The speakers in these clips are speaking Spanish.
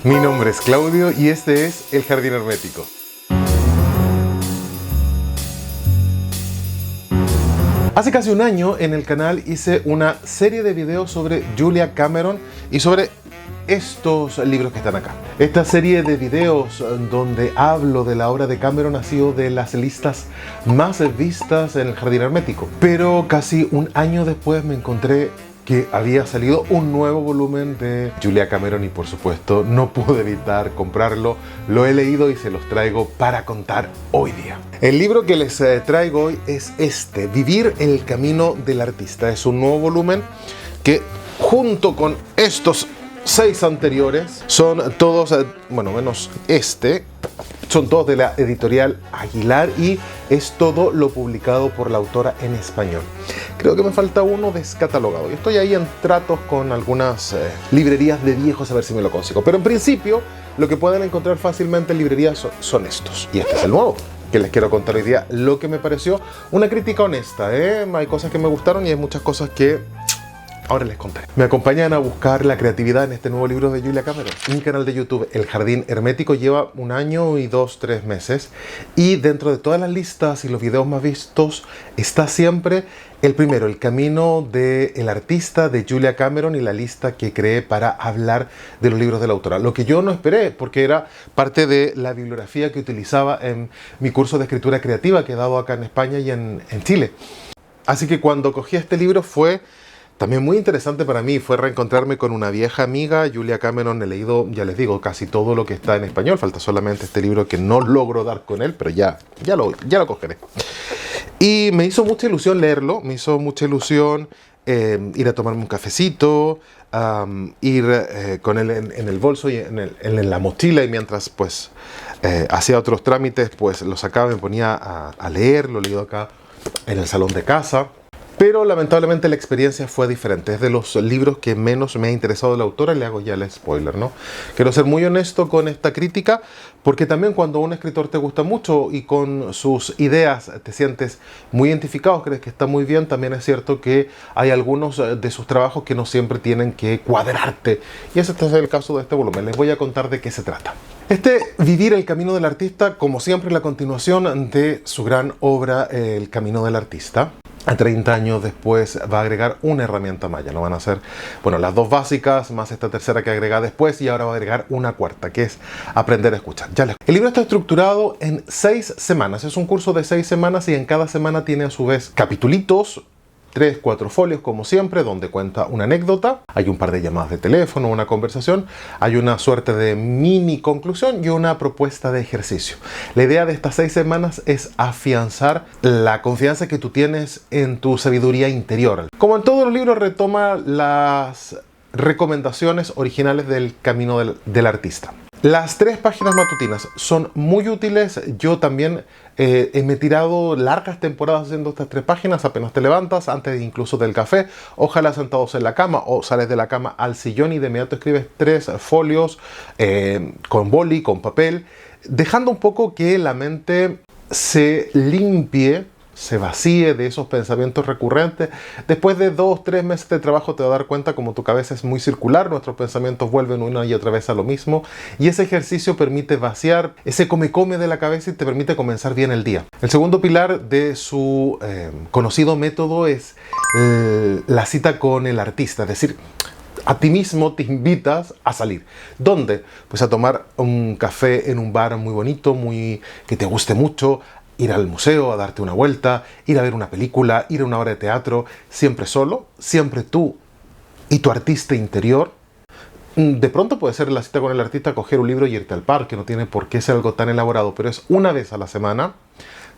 Mi nombre es Claudio y este es El Jardín Hermético. Hace casi un año en el canal hice una serie de videos sobre Julia Cameron y sobre estos libros que están acá. Esta serie de videos donde hablo de la obra de Cameron ha sido de las listas más vistas en El Jardín Hermético. Pero casi un año después me encontré que había salido un nuevo volumen de Julia Cameron y por supuesto no pude evitar comprarlo. Lo he leído y se los traigo para contar hoy día. El libro que les traigo hoy es este, Vivir el camino del artista. Es un nuevo volumen que junto con estos 6 anteriores son todos, bueno, menos este, son todos de la editorial Aguilar y es todo lo publicado por la autora en español. Creo que me falta uno descatalogado y estoy ahí en tratos con algunas librerías de viejos a ver si me lo consigo. Pero en principio lo que pueden encontrar fácilmente en librerías son estos. Y este es el nuevo que les quiero contar hoy día, lo que me pareció una crítica honesta. Hay cosas que me gustaron y hay muchas cosas que ahora les contaré. Me acompañan a buscar la creatividad en este nuevo libro de Julia Cameron. Mi canal de YouTube, El Jardín Hermético, lleva 1 año y 2-3 meses. Y dentro de todas las listas y los videos más vistos está siempre el primero, El camino del artista de Julia Cameron y la lista que creé para hablar de los libros de la autora. Lo que yo no esperé, porque era parte de la bibliografía que utilizaba en mi curso de escritura creativa que he dado acá en España y en Chile. Así que cuando cogí este libro fue también muy interesante para mí, fue reencontrarme con una vieja amiga, Julia Cameron. He leído, ya les digo, casi todo lo que está en español. Falta solamente este libro que no logro dar con él, pero ya lo cogeré. Y me hizo mucha ilusión leerlo, me hizo mucha ilusión ir a tomarme un cafecito, ir con él en el bolso y en la mochila, y mientras pues hacía otros trámites, pues lo sacaba, me ponía a leer, lo he leído acá en el salón de casa. Pero lamentablemente la experiencia fue diferente. Es de los libros que menos me ha interesado de la autora. Le hago ya el spoiler, ¿no? Quiero ser muy honesto con esta crítica, porque también cuando un escritor te gusta mucho y con sus ideas te sientes muy identificado, crees que está muy bien, también es cierto que hay algunos de sus trabajos que no siempre tienen que cuadrarte. Y ese es el caso de este volumen. Les voy a contar de qué se trata. Vivir el camino del artista, como siempre, la continuación de su gran obra, El camino del artista. A 30 años después va a agregar una herramienta más. Ya no van a ser, bueno, las 2 básicas, más esta tercera que agrega después, y ahora va a agregar una cuarta, que es aprender a escuchar. El libro está estructurado en 6 semanas. Es un curso de 6 semanas y en cada semana tiene a su vez capitulitos, 3-4 folios como siempre, donde cuenta una anécdota, hay un par de llamadas de teléfono, una conversación, hay una suerte de mini conclusión y una propuesta de ejercicio. La idea de estas 6 semanas es afianzar la confianza que tú tienes en tu sabiduría interior. Como en todos los libros, retoma las recomendaciones originales del camino del artista. Las 3 páginas matutinas son muy útiles. Yo también me he tirado largas temporadas haciendo estas 3 páginas. Apenas te levantas, antes incluso del café, ojalá sentados en la cama, o sales de la cama al sillón y de inmediato escribes 3 folios con boli, con papel, dejando un poco que la mente se limpie, se vacíe de esos pensamientos recurrentes. Después de 2-3 meses de trabajo te vas a dar cuenta como tu cabeza es muy circular, nuestros pensamientos vuelven una y otra vez a lo mismo, y ese ejercicio permite vaciar ese come de la cabeza y te permite comenzar bien el día. El segundo pilar de su conocido método es la cita con el artista, es decir, a ti mismo te invitas a salir. ¿Dónde? Pues a tomar un café en un bar muy bonito, que te guste mucho, ir al museo, a darte una vuelta, ir a ver una película, ir a una obra de teatro, siempre solo, siempre tú y tu artista interior. De pronto puede ser la cita con el artista, coger un libro y irte al parque, no tiene por qué ser algo tan elaborado, pero es una vez a la semana,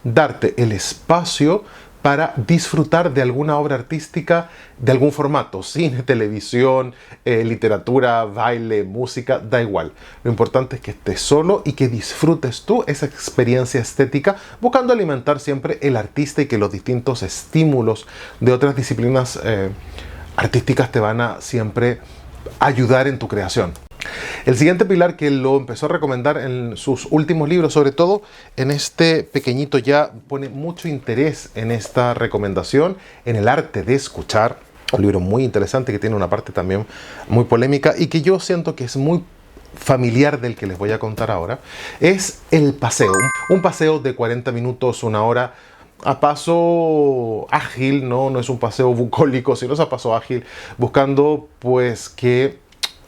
darte el espacio para disfrutar de alguna obra artística de algún formato, cine, televisión, literatura, baile, música, da igual. Lo importante es que estés solo y que disfrutes tú esa experiencia estética, buscando alimentar siempre el artista y que los distintos estímulos de otras disciplinas artísticas te van a siempre ayudar en tu creación. El siguiente pilar, que lo empezó a recomendar en sus últimos libros, sobre todo en este pequeñito, ya pone mucho interés en esta recomendación, en el arte de escuchar. Un libro muy interesante que tiene una parte también muy polémica y que yo siento que es muy familiar del que les voy a contar ahora, es el paseo. Un paseo de 40 minutos, una hora, a paso ágil, no es un paseo bucólico, sino es a paso ágil, buscando pues que,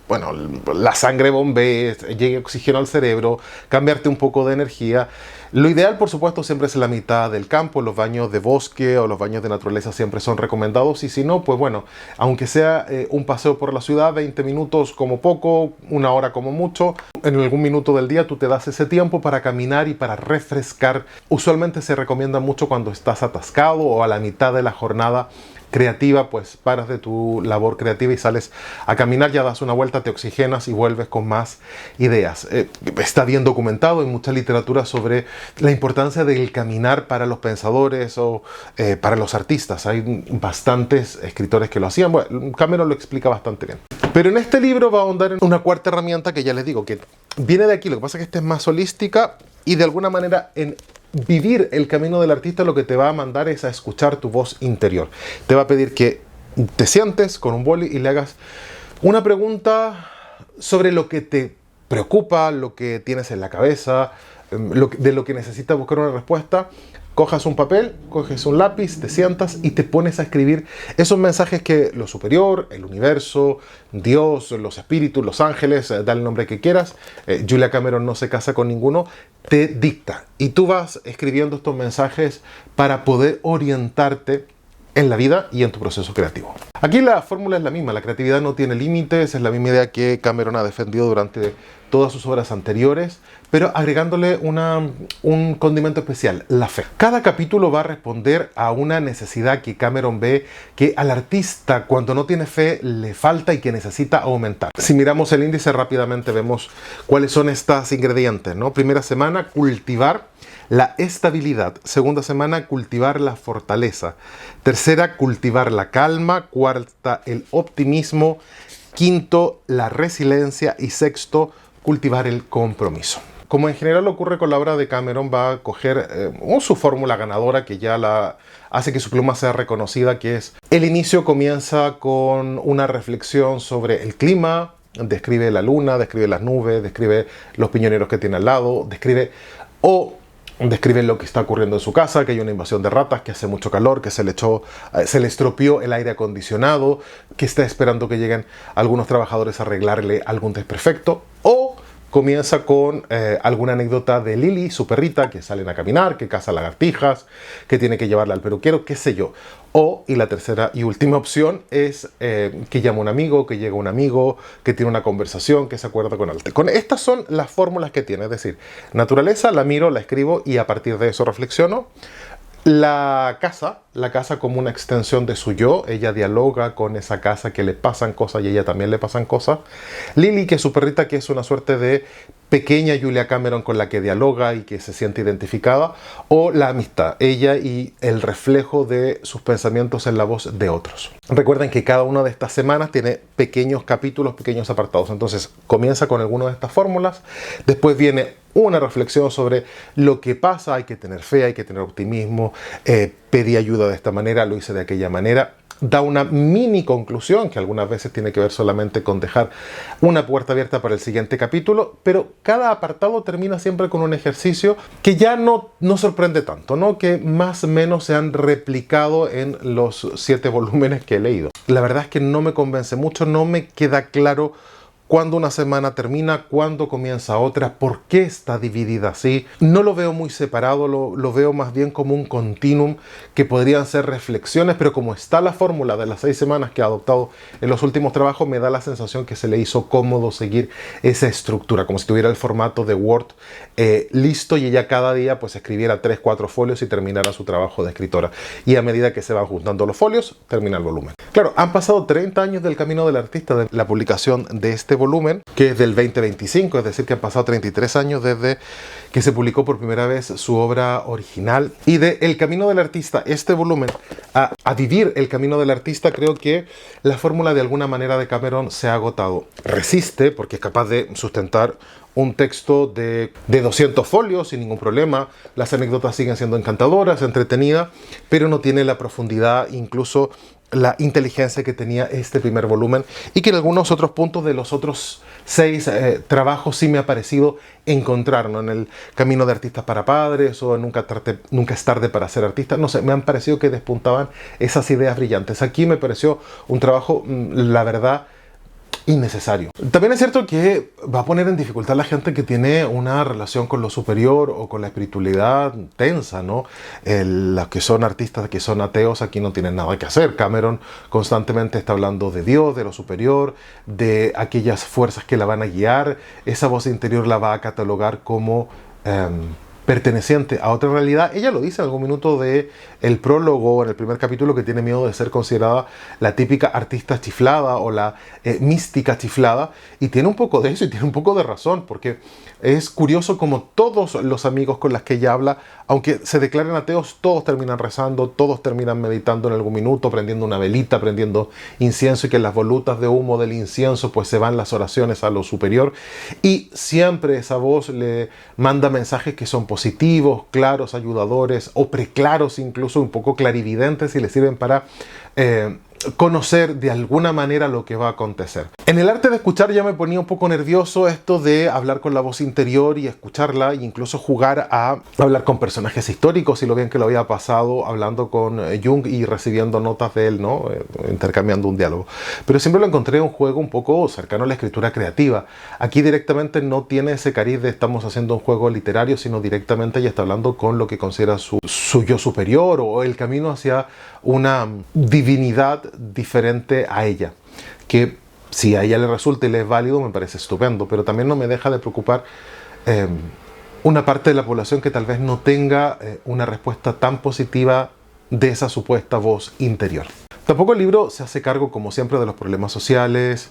bueno, la sangre bombee, llegue oxígeno al cerebro, cambiarte un poco de energía. Lo ideal, por supuesto, siempre es la mitad del campo. Los baños de bosque o los baños de naturaleza siempre son recomendados, y si no, pues bueno, aunque sea un paseo por la ciudad, 20 minutos como poco, una hora como mucho, en algún minuto del día tú te das ese tiempo para caminar y para refrescar. Usualmente se recomienda mucho cuando estás atascado o a la mitad de la jornada creativa, pues paras de tu labor creativa y sales a caminar, ya das una vuelta, te oxigenas y vuelves con más ideas. Está bien documentado, hay mucha literatura sobre la importancia del caminar para los pensadores o para los artistas. Hay bastantes escritores que lo hacían. Bueno, Cameron lo explica bastante bien. Pero en este libro va a ahondar en una cuarta herramienta que ya les digo, que viene de aquí. Lo que pasa es que esta es más holística y de alguna manera en vivir el camino del artista lo que te va a mandar es a escuchar tu voz interior. Te va a pedir que te sientes con un boli y le hagas una pregunta sobre lo que te preocupa, lo que tienes en la cabeza, de lo que necesitas buscar una respuesta. Cojas un papel, coges un lápiz, te sientas y te pones a escribir esos mensajes que lo superior, el universo, Dios, los espíritus, los ángeles, dale el nombre que quieras, Julia Cameron no se casa con ninguno, te dicta. Y tú vas escribiendo estos mensajes para poder orientarte en la vida y en tu proceso creativo. Aquí la fórmula es la misma, la creatividad no tiene límites, es la misma idea que Cameron ha defendido durante todas sus obras anteriores, pero agregándole un condimento especial, la fe. Cada capítulo va a responder a una necesidad que Cameron ve que al artista, cuando no tiene fe, le falta y que necesita aumentar. Si miramos el índice rápidamente vemos cuáles son estos ingredientes, ¿no? Primera semana, cultivar la estabilidad. Segunda semana, cultivar la fortaleza. Tercera, cultivar la calma. Cuarta, el optimismo. Quinto, la resiliencia. Y sexto, cultivar el compromiso. Como en general ocurre con la obra de Cameron, va a coger su fórmula ganadora que ya la hace que su pluma sea reconocida, que es: el inicio comienza con una reflexión sobre el clima, describe la luna, describe las nubes, describe los piñoneros que tiene al lado, describe lo que está ocurriendo en su casa, que hay una invasión de ratas, que hace mucho calor, que se le estropeó el aire acondicionado, que está esperando que lleguen algunos trabajadores a arreglarle algún desperfecto. O comienza con alguna anécdota de Lily, su perrita, que salen a caminar, que caza lagartijas, que tiene que llevarla al peluquero, qué sé yo. Y la tercera y última opción es que llama un amigo, que llega un amigo, que tiene una conversación, que se acuerda con alguien. Estas son las fórmulas que tiene, es decir, naturaleza, la miro, la escribo y a partir de eso reflexiono. La casa como una extensión de su yo, ella dialoga con esa casa, que le pasan cosas y a ella también le pasan cosas. Lily, que es su perrita, que es una suerte de pequeña Julia Cameron con la que dialoga y que se siente identificada. O la amistad, ella y el reflejo de sus pensamientos en la voz de otros. Recuerden que cada una de estas semanas tiene pequeños capítulos, pequeños apartados. Entonces comienza con alguna de estas fórmulas, después viene una reflexión sobre lo que pasa, hay que tener fe, hay que tener optimismo, pedí ayuda de esta manera, lo hice de aquella manera. Da una mini conclusión que algunas veces tiene que ver solamente con dejar una puerta abierta para el siguiente capítulo, pero cada apartado termina siempre con un ejercicio que ya no sorprende tanto, ¿no? Que más o menos se han replicado en los 7 volúmenes que he leído. La verdad es que no me convence mucho, no me queda claro cuándo una semana termina, cuándo comienza otra, por qué está dividida así. No lo veo muy separado, lo veo más bien como un continuum que podrían ser reflexiones, pero como está la fórmula de las 6 semanas que ha adoptado en los últimos trabajos, me da la sensación que se le hizo cómodo seguir esa estructura, como si tuviera el formato de Word listo y ella cada día pues escribiera 3-4 folios y terminara su trabajo de escritora. Y a medida que se van juntando los folios, termina el volumen. Claro, han pasado 30 años del camino del artista, de la publicación de este volumen, que es del 2025, es decir, que han pasado 33 años desde que se publicó por primera vez su obra original. Y de El Camino del Artista, este volumen, a Vivir el Camino del Artista, creo que la fórmula de alguna manera de Cameron se ha agotado. Resiste, porque es capaz de sustentar un texto de 200 folios sin ningún problema. Las anécdotas siguen siendo encantadoras, entretenidas, pero no tiene la profundidad, incluso la inteligencia que tenía este primer volumen, y que en algunos otros puntos de los otros 6 trabajos sí me ha parecido encontrar, ¿no? En El Camino de Artistas para Padres o Nunca es tarde para ser artista, no sé, me han parecido que despuntaban esas ideas brillantes. Aquí me pareció un trabajo, la verdad, innecesario. También es cierto que va a poner en dificultad a la gente que tiene una relación con lo superior o con la espiritualidad tensa, ¿no? Los que son artistas, que son ateos, aquí no tienen nada que hacer. Cameron constantemente está hablando de Dios, de lo superior, de aquellas fuerzas que la van a guiar. Esa voz interior la va a catalogar como perteneciente a otra realidad. Ella lo dice en algún minuto de el prólogo, en el primer capítulo, que tiene miedo de ser considerada la típica artista chiflada o la mística chiflada, y tiene un poco de eso y tiene un poco de razón, porque es curioso como todos los amigos con los que ella habla, aunque se declaren ateos, todos terminan rezando, todos terminan meditando en algún minuto, prendiendo una velita, prendiendo incienso, y que en las volutas de humo del incienso pues se van las oraciones a lo superior, y siempre esa voz le manda mensajes que son positivos, claros, ayudadores o preclaros, incluso un poco clarividentes, y le sirven para conocer de alguna manera lo que va a acontecer. En El arte de escuchar ya me ponía un poco nervioso esto de hablar con la voz interior y escucharla, e incluso jugar a hablar con personajes históricos, y lo bien que lo había pasado hablando con Jung y recibiendo notas de él, ¿no? Intercambiando un diálogo. Pero siempre lo encontré un juego un poco cercano a la escritura creativa. Aquí directamente no tiene ese cariz de estamos haciendo un juego literario, sino directamente ella está hablando con lo que considera su yo superior, o el camino hacia una divinidad diferente a ella, que si a ella le resulta y le es válido, me parece estupendo, pero también no me deja de preocupar una parte de la población que tal vez no tenga una respuesta tan positiva de esa supuesta voz interior. Tampoco el libro se hace cargo, como siempre, de los problemas sociales.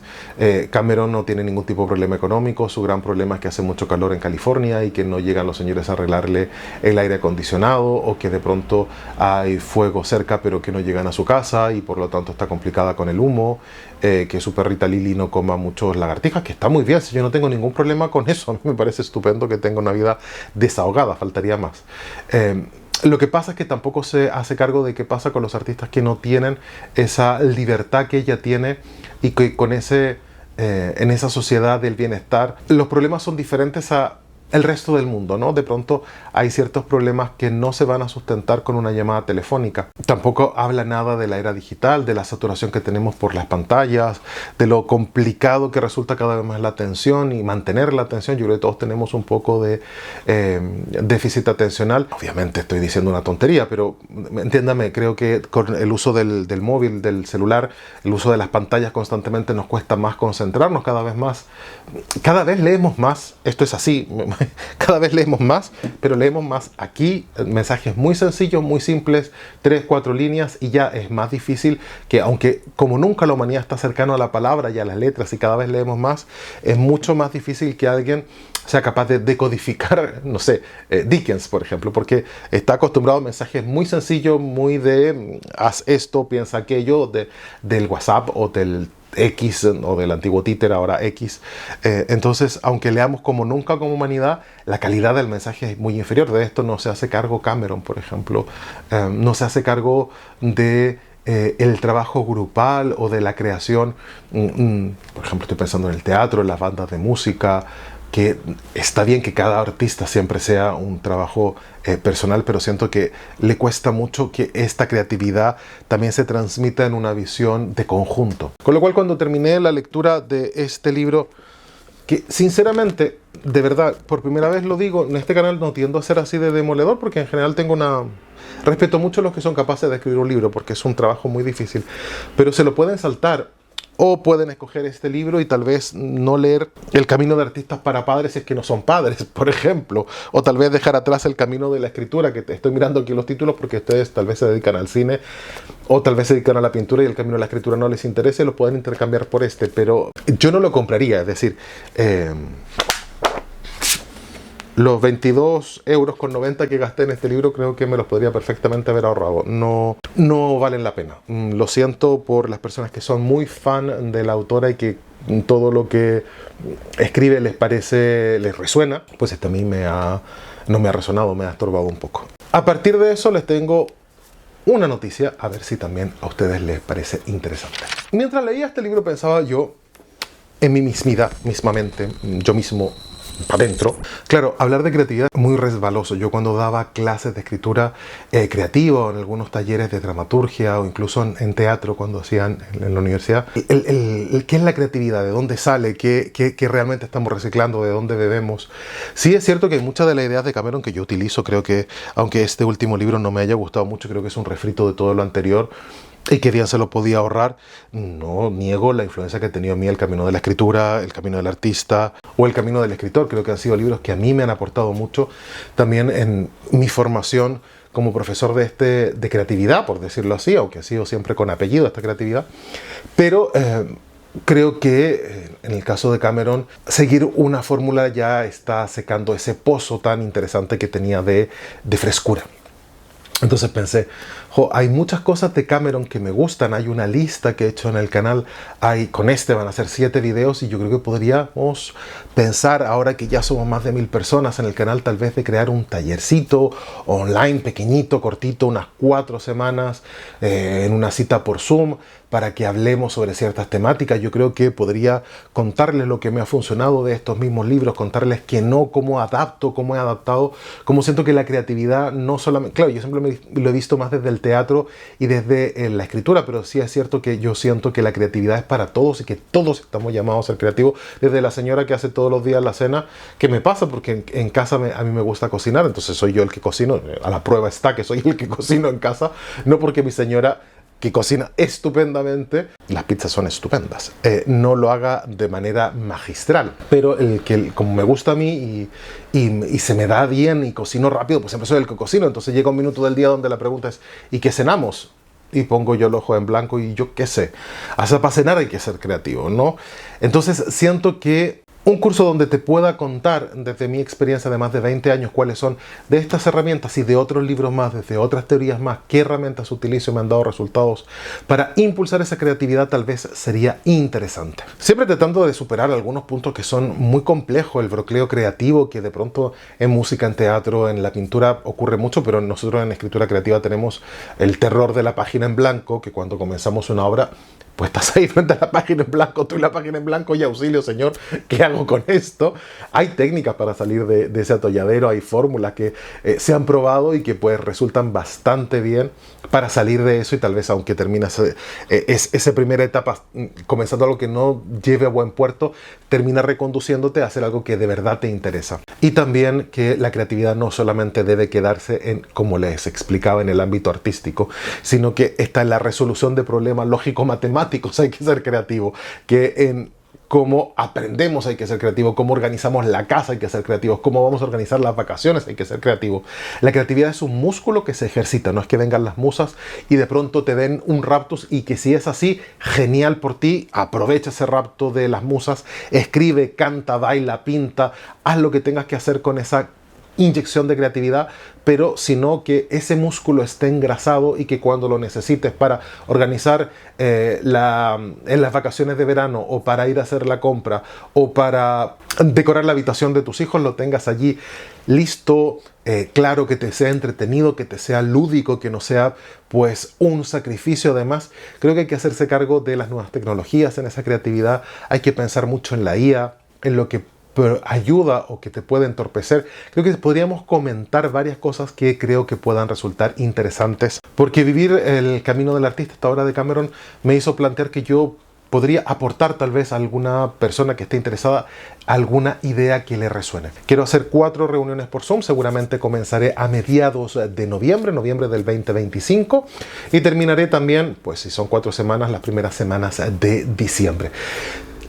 Cameron no tiene ningún tipo de problema económico. Su gran problema es que hace mucho calor en California y que no llegan los señores a arreglarle el aire acondicionado, o que de pronto hay fuego cerca pero que no llegan a su casa y por lo tanto está complicada con el humo. Que su perrita Lily no coma muchos lagartijas, que está muy bien, si yo no tengo ningún problema con eso. A mí me parece estupendo que tenga una vida desahogada, faltaría más. Lo que pasa es que tampoco se hace cargo de qué pasa con los artistas que no tienen esa libertad que ella tiene, y que con en esa sociedad del bienestar los problemas son diferentes a el resto del mundo, ¿no? De pronto hay ciertos problemas que no se van a sustentar con una llamada telefónica. Tampoco habla nada de la era digital, de la saturación que tenemos por las pantallas, de lo complicado que resulta cada vez más la atención y mantener la atención. Yo creo que todos tenemos un poco de déficit atencional. Obviamente estoy diciendo una tontería, pero entiéndame, creo que con el uso del móvil, del celular, el uso de las pantallas constantemente nos cuesta más concentrarnos cada vez más. Cada vez leemos más, esto es así. Cada vez leemos más, pero leemos más aquí, mensajes muy sencillos, muy simples, 3, 4 líneas, y ya es más difícil que, aunque como nunca la humanidad está cercano a la palabra y a las letras, y cada vez leemos más, es mucho más difícil que alguien sea capaz de decodificar, no sé, Dickens, por ejemplo, porque está acostumbrado a mensajes muy sencillos, muy de haz esto, piensa aquello, del WhatsApp o del X, o del antiguo Twitter, ahora X. Entonces, aunque leamos como nunca como humanidad, la calidad del mensaje es muy inferior. De esto no se hace cargo Cameron, por ejemplo. No se hace cargo de el trabajo grupal o de la creación. Por ejemplo, estoy pensando en el teatro, en las bandas de música, que está bien que cada artista siempre sea un trabajo personal, pero siento que le cuesta mucho que esta creatividad también se transmita en una visión de conjunto. Con lo cual, cuando terminé la lectura de este libro, que sinceramente, de verdad, por primera vez lo digo, en este canal no tiendo a ser así de demoledor, porque en general respeto mucho a los que son capaces de escribir un libro, porque es un trabajo muy difícil, pero se lo pueden saltar. O pueden escoger este libro y tal vez no leer El Camino de Artistas para Padres si es que no son padres, por ejemplo. O tal vez dejar atrás El Camino de la Escritura, que estoy mirando aquí los títulos porque ustedes tal vez se dedican al cine o tal vez se dedican a la pintura y El Camino de la Escritura no les interese, lo pueden intercambiar por este. Pero yo no lo compraría, es decir, Los 22,90 € que gasté en este libro creo que me los podría perfectamente haber ahorrado. No, no valen la pena. Lo siento por las personas que son muy fan de la autora y que todo lo que escribe les resuena. Pues esto a mí no me ha resonado, me ha estorbado un poco. A partir de eso les tengo una noticia, a ver si también a ustedes les parece interesante. Mientras leía este libro pensaba yo en mi mismidad, mismamente, yo mismo adentro. Claro, hablar de creatividad es muy resbaloso. Yo cuando daba clases de escritura creativa, en algunos talleres de dramaturgia o incluso en teatro cuando hacían en la universidad, ¿qué es la creatividad? ¿De dónde sale? ¿Qué realmente estamos reciclando? ¿De dónde bebemos? Sí es cierto que hay muchas de las ideas de Cameron que yo utilizo, creo que, aunque este último libro no me haya gustado mucho, creo que es un refrito de todo lo anterior, y que bien se lo podía ahorrar. No niego la influencia que ha tenido en mí El camino de la escritura, El camino del artista o El camino del escritor. Creo que han sido libros que a mí me han aportado mucho también en mi formación como profesor de creatividad, por decirlo así, aunque ha sido siempre con apellido esta creatividad. Pero creo que en el caso de Cameron, seguir una fórmula ya está secando ese pozo tan interesante que tenía de frescura. Entonces pensé, hay muchas cosas de Cameron que me gustan. Hay una lista que he hecho en el canal. Con este van a ser 7 videos y yo creo que podríamos pensar, ahora que ya somos más de 1000 personas en el canal, tal vez de crear un tallercito online pequeñito, cortito, unas 4 semanas, en una cita por Zoom, para que hablemos sobre ciertas temáticas. Yo creo que podría contarles lo que me ha funcionado de estos mismos libros, contarles que no, cómo adapto, cómo he adaptado, cómo siento que la creatividad no solamente... Claro, yo siempre lo he visto más desde el teatro y desde la escritura, pero sí es cierto que yo siento que la creatividad es para todos y que todos estamos llamados a ser creativos, desde la señora que hace todos los días la cena, que me pasa porque en casa a mí me gusta cocinar, entonces soy yo el que cocino, a la prueba está que soy el que cocino en casa, no porque mi señora, que cocina estupendamente, las pizzas son estupendas, no lo haga de manera magistral, pero como me gusta a mí y se me da bien y cocino rápido, pues siempre soy el que cocino. Entonces llega un minuto del día donde la pregunta es ¿y qué cenamos? Y pongo yo el ojo en blanco y yo qué sé, hasta para cenar hay que ser creativo, ¿no? Entonces siento que un curso donde te pueda contar desde mi experiencia de más de 20 años cuáles son de estas herramientas y de otros libros más, desde otras teorías más, qué herramientas utilizo y me han dado resultados para impulsar esa creatividad, tal vez sería interesante. Siempre tratando de superar algunos puntos que son muy complejos, el brocleo creativo, que de pronto en música, en teatro, en la pintura ocurre mucho, pero nosotros en escritura creativa tenemos el terror de la página en blanco, que cuando comenzamos una obra, pues estás ahí frente a la página en blanco, tú y la página en blanco y auxilio, señor, ¿qué hago con esto? Hay técnicas para salir de ese atolladero, hay fórmulas que se han probado y que pues resultan bastante bien para salir de eso y tal vez aunque terminas esa primera etapa comenzando algo que no lleve a buen puerto, termina reconduciéndote a hacer algo que de verdad te interesa. Y también que la creatividad no solamente debe quedarse en, como les explicaba, en el ámbito artístico, sino que está en la resolución de problemas lógico-matemáticos, hay que ser creativo, que en cómo aprendemos hay que ser creativos, cómo organizamos la casa hay que ser creativos, cómo vamos a organizar las vacaciones hay que ser creativos. La creatividad es un músculo que se ejercita, no es que vengan las musas y de pronto te den un raptus y que si es así, genial por ti, aprovecha ese rapto de las musas, escribe, canta, baila, pinta, haz lo que tengas que hacer con esa inyección de creatividad, pero sino que ese músculo esté engrasado y que cuando lo necesites para organizar en las vacaciones de verano o para ir a hacer la compra o para decorar la habitación de tus hijos, lo tengas allí listo, claro, que te sea entretenido, que te sea lúdico, que no sea pues un sacrificio. Además, creo que hay que hacerse cargo de las nuevas tecnologías en esa creatividad, hay que pensar mucho en la IA, en lo que ayuda o que te puede entorpecer. Creo que podríamos comentar varias cosas que creo que puedan resultar interesantes, porque vivir el camino del artista hasta ahora de Cameron me hizo plantear que yo podría aportar tal vez a alguna persona que esté interesada alguna idea que le resuene. Quiero hacer 4 reuniones por Zoom, seguramente comenzaré a mediados de noviembre del 2025 y terminaré también, pues si son 4 semanas, las primeras semanas de diciembre.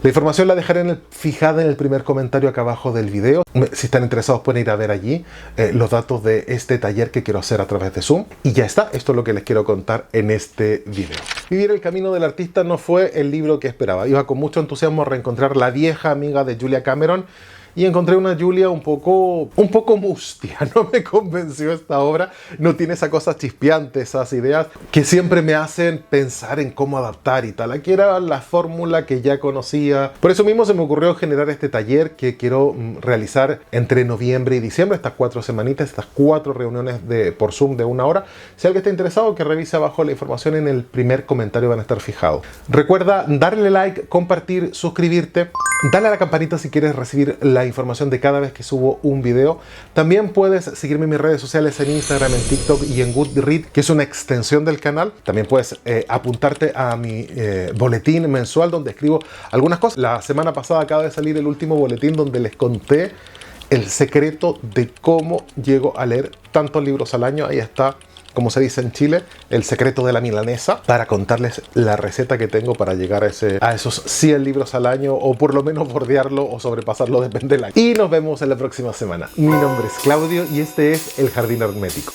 La información la dejaré fijada en el primer comentario acá abajo del video. Si están interesados pueden ir a ver allí los datos de este taller que quiero hacer a través de Zoom. Y ya está, esto es lo que les quiero contar en este video. Vivir el camino del artista no fue el libro que esperaba. Iba con mucho entusiasmo a reencontrar la vieja amiga de Julia Cameron y encontré una Julia un poco mustia. No me convenció esta obra, no tiene esa cosa chispeante, esas ideas que siempre me hacen pensar en cómo adaptar y tal. Aquí era la fórmula que ya conocía. Por eso mismo se me ocurrió generar este taller que quiero realizar entre noviembre y diciembre, estas 4 semanitas, estas 4 reuniones por Zoom de 1 hora. Si alguien está interesado, que revise abajo la información, en el primer comentario van a estar fijados. Recuerda darle like, compartir, suscribirte, dale a la campanita si quieres recibir la información de cada vez que subo un video. También puedes seguirme en mis redes sociales, en Instagram, en TikTok y en Goodreads, que es una extensión del canal. También puedes apuntarte a mi boletín mensual donde escribo algunas cosas. La semana pasada acaba de salir el último boletín donde les conté el secreto de cómo llego a leer tantos libros al año. Ahí está, como se dice en Chile, el secreto de la milanesa, para contarles la receta que tengo para llegar a esos 100 libros al año, o por lo menos bordearlo o sobrepasarlo, depende del año. Y nos vemos en la próxima semana. Mi nombre es Claudio y este es El Jardín Hermético.